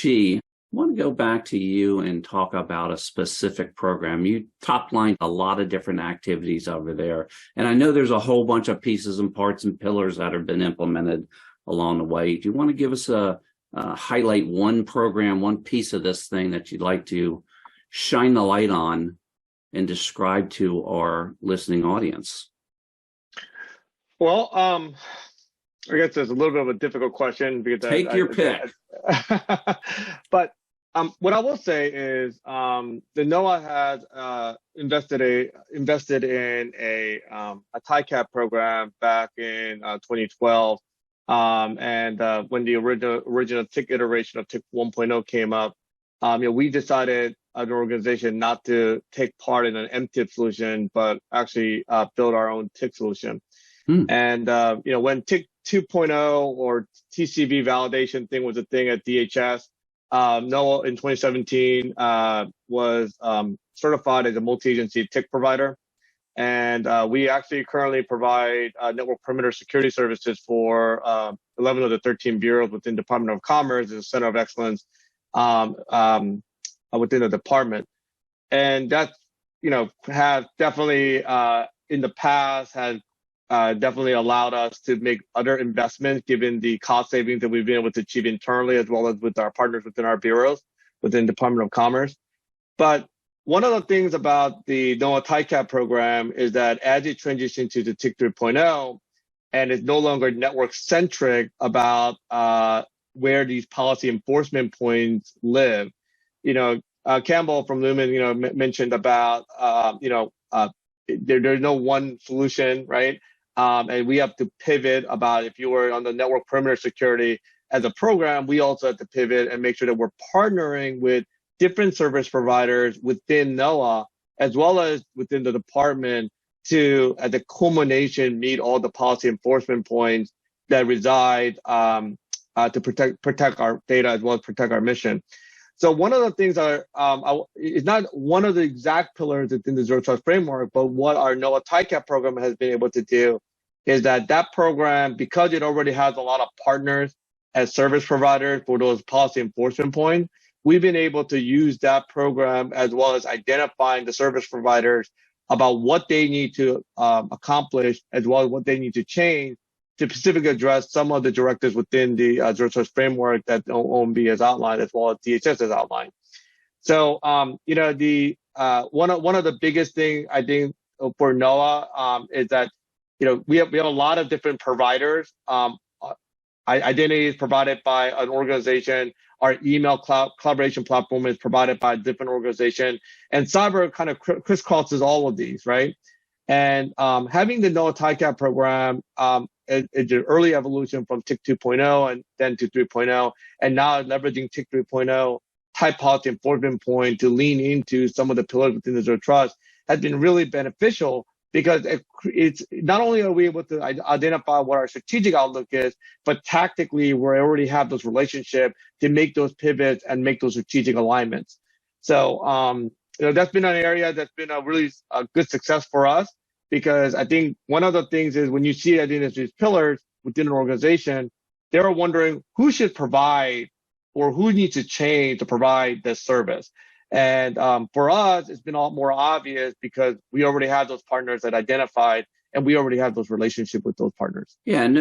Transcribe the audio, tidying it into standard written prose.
Chi, I want to go back to you and talk about a specific program. You top-lined a lot of different activities over there, and I know there's a whole bunch of pieces and parts and pillars that have been implemented along the way. Do you want to give us a highlight one program, one piece of this thing that you'd like to shine the light on and describe to our listening audience? Well, I guess it's a little bit of a difficult question because Take your pick. But what I will say is the NOAA has invested in a TICAP program back in 2012, and when the original TIC iteration of TIC 1.0 came up, we decided as an organization not to take part in an MTIP solution, but actually build our own TIC solution. And when TIC 2.0 or TCV validation thing was a thing at DHS, NOAA in 2017 was certified as a multi-agency TIC provider. And we actually currently provide network perimeter security services for 11 of the 13 bureaus within the Department of Commerce as a center of excellence within the department. And that, has definitely in the past has definitely allowed us to make other investments given the cost savings that we've been able to achieve internally as well as with our partners within our bureaus within the Department of Commerce. But one of the things about the NOAA TICAP program is that as it transitions to the TIC 3.0 and it's no longer network centric about where these policy enforcement points live, Campbell from Lumen, mentioned about, there's no one solution, right? And we have to pivot about if you were on the network perimeter security as a program, we also have to pivot and make sure that we're partnering with different service providers within NOAA as well as within the department to, at the culmination, meet all the policy enforcement points that reside to protect our data as well as protect our mission. So one of the things is not one of the exact pillars within the Zero Trust framework, but what our NOAA TICAP program has been able to do is that program, because it already has a lot of partners as service providers for those policy enforcement points, we've been able to use that program as well as identifying the service providers about what they need to accomplish as well as what they need to change to specifically address some of the directives within the Zero Trust framework that OMB has outlined as well as DHS has outlined. So, one of the biggest thing I think for NOAA is that we have a lot of different providers. Identity is provided by an organization. Our email collaboration platform is provided by a different organization, and cyber kind of crisscrosses all of these, right? And having the NOAA TICAP program it's an early evolution from TIC 2.0 and then to 3.0, and now leveraging TIC 3.0 type policy enforcement point to lean into some of the pillars within the Zero Trust has been really beneficial because it's not only are we able to identify what our strategic outlook is, but tactically we already have those relationships to make those pivots and make those strategic alignments. So that's been an area that's been a really good success for us. Because I think one of the things is when you see these pillars within an organization, they're wondering who should provide or who needs to change to provide this service. And for us, it's been a lot more obvious because we already have those partners that identified and we already have those relationships with those partners. Yeah, no